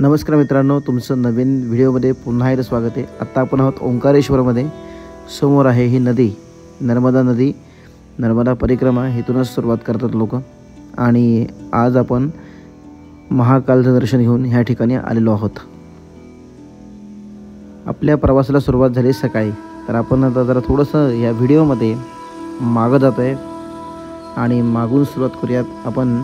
नमस्कार मित्रांनो, तुमचं नवीन व्हिडिओमध्ये पुन्हा एकदा स्वागत आहे। आत्ता आपण आहोत ओंकारेश्वरमध्ये। समोर आहे ही नदी, नर्मदा नदी। नर्मदा परिक्रमा इथूनच सुरुवात करतात लोक। आणि आज आपण महाकालचं दर्शन घेऊन ह्या ठिकाणी आलेलो आहोत। आपल्या प्रवासाला सुरुवात झाली सकाळी, तर आपण आता जरा थोडंसं या व्हिडिओमध्ये मागं जात आहे आणि मागून सुरुवात करूयात। आपण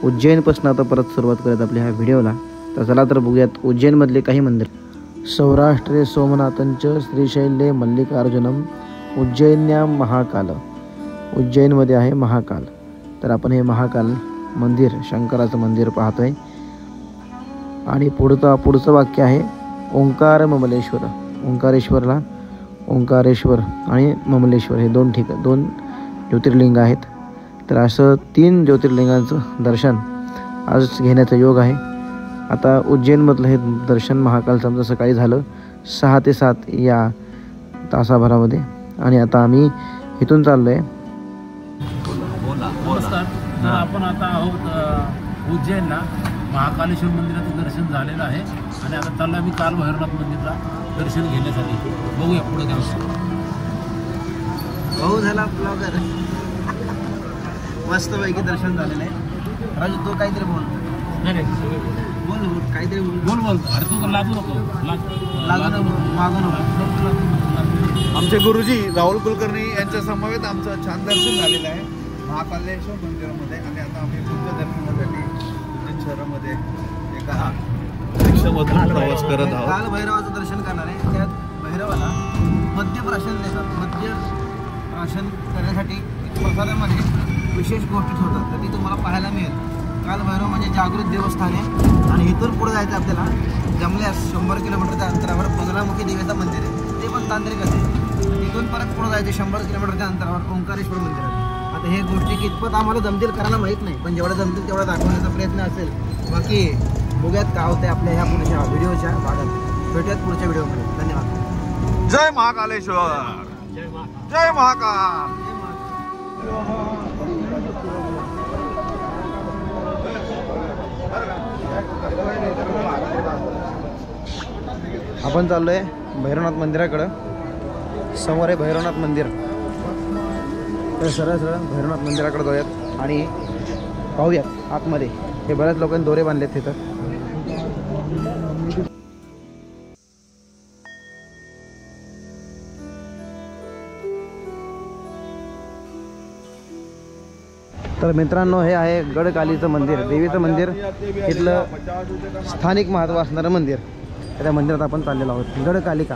उज्जैनपासून आता परत सुरुवात करूयात आपल्या ह्या व्हिडिओला। तर चला तर बघूयात उज्जैनमधले काही मंदिर। सौराष्ट्रे सोमनाथंच श्रीशैल्ये मल्लिकार्जुनम उज्जैन्यां महाकाल। उज्जैनमध्ये आहे महाकाल। तर आपण हे महाकाल मंदिर, शंकराचं मंदिर पाहतोय। आणि पुढचं वाक्य आहे ओंकार ममलेश्वर। ओंकारेश्वरला ओंकारेश्वर आणि ममलेश्वर हे दोन ज्योतिर्लिंग आहेत। तर असं 3 ज्योतिर्लिंगांचं दर्शन आज घेण्याचा योग आहे। आता उज्जैनमधलं हे दर्शन महाकालचं आमचं सकाळी झालं 6 ते 7 या तासाभरामध्ये। आणि आता आम्ही इथून चाललो आहे। नमस्कार, तर आपण आता आहोत उज्जैनला। महाकालेश्वर मंदिराचं दर्शन झालेलं आहे आणि आता चाललो आम्ही काल भैरवनाथ मंदिरला दर्शन घेण्यासाठी। बघूया पुढे काय होतं। भाऊ झाला ब्लॉगर, मस्तपैकी दर्शन झालेलं आहे। राजू तो काहीतरी बोल। नाही बोल काहीतरी बोल अरे तू लागू नको मागून आमचे गुरुजी राहुल कुलकर्णी यांच्या समवेत आमचं छान दर्शन झालेलं आहे महाकालेश्वर मंदिरामध्ये। आणि आता आम्ही पुढच्या दर्शनासाठी उज्जैन शहरामध्ये एका रिक्षामधून प्रवास करत आहोत। काल भैरवाचं दर्शन करणार आहे। त्यात भैरवाला मद्यप्राशन देतात। मद्यप्राशन करण्यासाठी प्रसादामध्ये विशेष गोष्टी ठेवतात, तर ती तुम्हाला पाहायला मिळेल। काल भैरव म्हणजे जागृत देवस्थान आहे। आणि इथून पुढे जायचं आपल्याला जमल्यास 100 किलोमीटरच्या अंतरावर बगलामुखी देवीचं मंदिर आहे, ते पण तांत्रिकच आहे। तिथून परत पुढे जायचं 100 किलोमीटरच्या अंतरावर ओंकारेश्वर मंदिर आहे। आता हे गोष्टी कितपत आम्हाला जमतील करायला माहीत नाही, पण जेवढं जमतील तेवढा दाखवण्याचा प्रयत्न असेल। बाकी बघूयात काय होतं आपल्या ह्या पुढच्या व्हिडिओच्या भागात। भेटूयात पुढच्या व्हिडिओमध्ये। धन्यवाद। जय महाकालेश्वर, जय महाकाल। आपण चाललो आहे भैरवनाथ मंदिराकडं। समोर आहे भैरवनाथ मंदिर। तर सरळ भैरवनाथ मंदिराकडे जाऊयात आणि पाहूयात आतमध्ये। हे बऱ्याच लोकांनी दोरे बांधलेत तिथं। तर मित्रांनो, हे आहे गडकालीचं मंदिर, देवीचं मंदिर। इथलं स्थानिक महत्त्व असणारं मंदिर। त्या मंदिरात आपण चाललेलो आहोत, गडकालिका।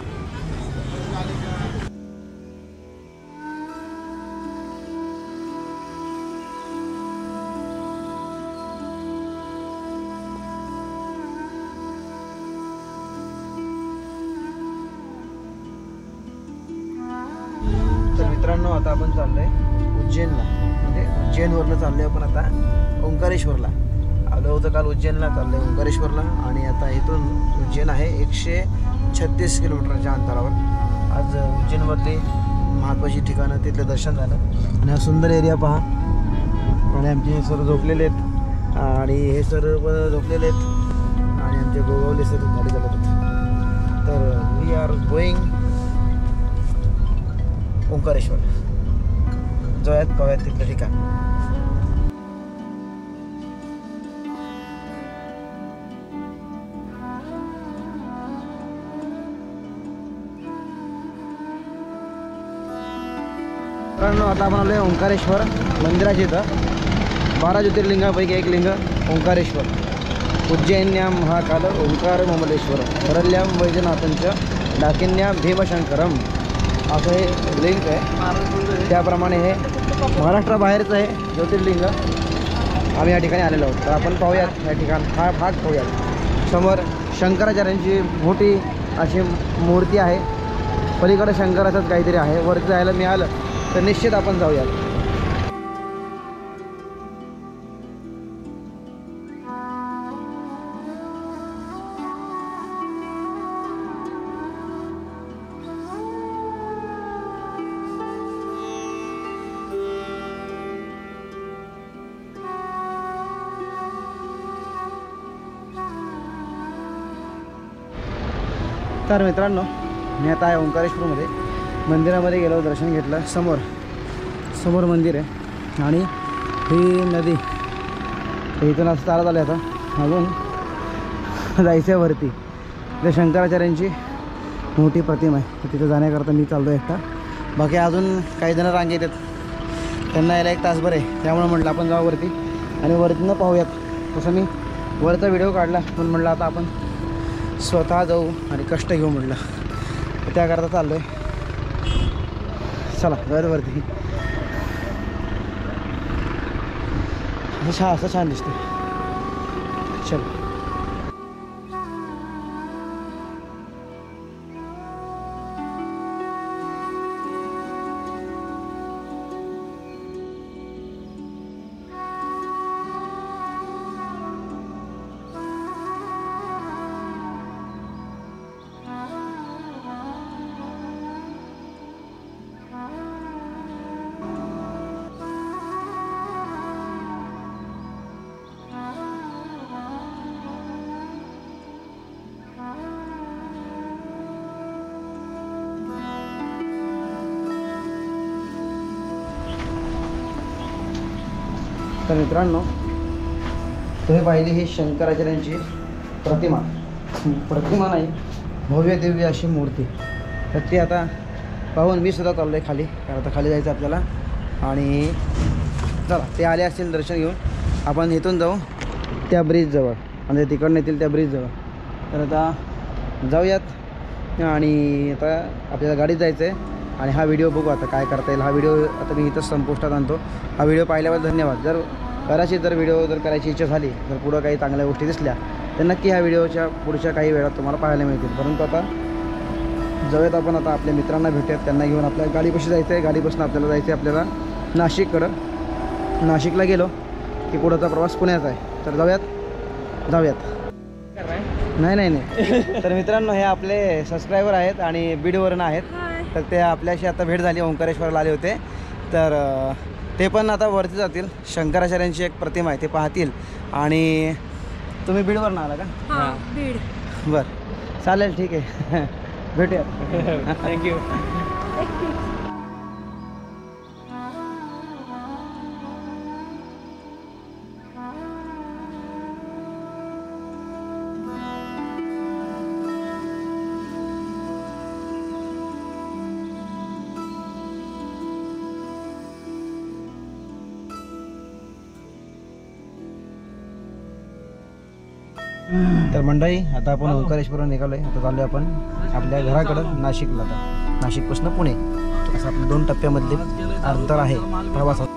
तर मित्रांनो, आता आपण चाललोय उज्जैनला, म्हणजे उज्जैनवरनं चाललोय आपण आता ओंकारेश्वरला। आलो होतं काल उज्जैनला, चाललोय ओंकारेश्वरला। आणि आता इथून उज्जैन आहे 136 किलोमीटरच्या अंतरावर। आज उज्जैनमधली महत्त्वाची ठिकाणं, तिथलं दर्शन झालं। आणि हा सुंदर एरिया पहा। आणि आमचे हे सर झोपलेले आहेत, आणि हे सर्व झोपलेले आहेत, आणि आमचे गोगावले सर गाडी चालत होते। तर वी आर गोईंग ओंकारेश्वर। जाऊयात, पाहूयात तिथलं ठिकाण। मित्रांनो, आता आपण आलो आहे ओंकारेश्वर मंदिराच्या इथं। 12 ज्योतिर्लिंगापैकी एक लिंग ओंकारेश्वर। उज्जैन्यां महाकाल ओंकार ममलेश्वर वरल्यां वैजनाथंच डाकिन्यां भीमशंकरम, असं हे लिंग आहे। त्याप्रमाणे हे महाराष्ट्राबाहेरचं आहे ज्योतिर्लिंग। आम्ही या ठिकाणी आलेलो आहोत। तर आपण पाहूयात या ठिकाण, हा भाग पाहूयात। समोर शंकराचार्यांची मोठी अशी मूर्ती आहे। पलीकडे शंकराचंच काहीतरी आहे। वरती जायला मिळालं तर निश्चित आपण जाऊयात। तर मित्रांनो, मी आता आहे ओंकारेश्वरमध्ये. मंदिरामध्ये गेलो, दर्शन घेतलं. समोर मंदिर आहे आणि ही नदी. इथून असं चालत आलं. आता अजून जायचं आहे वरती. इथे शंकराचार्यांची मोठी प्रतिमा आहे. तर तिथे जाण्याकरता मी चाललो एकटा. बाकी अजून काही जण रांगेत आहेत, त्यांना यायला 1 तासभर आहे. त्यामुळे म्हटलं आपण जाऊ वरती आणि वरतीनं पाहूयात. तसं मी वरचा व्हिडिओ काढला, पण म्हटलं आता आपण स्वतः जाऊ आणि कष्ट घेऊ म्हटलं. त्याकरता चाललो आहे. चला जाऊया वरती. असं छान दिसते. चल. तर मित्रांनो, तुम्ही पाहिली ही शंकराचार्यांची प्रतिमा नाही, भव्य दिव्य अशी मूर्ती. तर ती आता पाहून मी सुद्धा चाललो आहे खाली, कारण आता खाली जायचं आपल्याला. आणि चला, ते आले असतील दर्शन घेऊन. आपण इथून जाऊ त्या ब्रिजजवळ, म्हणजे तिकडनं येतील त्या ब्रिजजवळ. तर आता जाऊयात. आणि आता आपल्याला गाडीत जायचं आहे. आणि हा व्हिडिओ बघू आता काय करता येईल. हा व्हिडिओ आता मी इथंच संपुष्टात आणतो. हा व्हिडिओ पाहिल्याबद्दल धन्यवाद. जर व्हिडिओ करायची इच्छा झाली, जर पुढं काही चांगल्या गोष्टी दिसल्या, तर नक्की ह्या व्हिडिओच्या पुढच्या काही वेळात तुम्हाला पाहायला मिळतील. परंतु आता जाऊयात आपण. आता आपल्या मित्रांना भेटूयात, त्यांना घेऊन आपल्या गाडीपाशी जायचं आहे. गाडीपासून आपल्याला जायचं आहे आपल्याला नाशिककडं. नाशिकला गेलो की पुढचा प्रवास पुण्याचा आहे. तर जाऊयात. नाही. तर मित्रांनो, हे आपले सबस्क्रायबर आहेत आणि बीडवरून आहेत. तर ते आपल्याशी आता भेट झाली. ओंकारेश्वरला आले होते. तर ते पण आता वरती जातील. शंकराचार्यांची एक प्रतिमा आहे, ते पाहतील. आणि तुम्ही बीडवरून आला का? हां, बीड. बरं, चालेल, ठीक आहे. भेटूया. थँक्यू. तर मंडळी, आता आपण ओंकारेश्वरवरून निघालो आहे. आता चाललो आहे आपण आपल्या घराकडं नाशिकला. आता नाशिकपासून पुणे असं आपल्या 2 टप्प्यामधले अंतर आहे प्रवासात.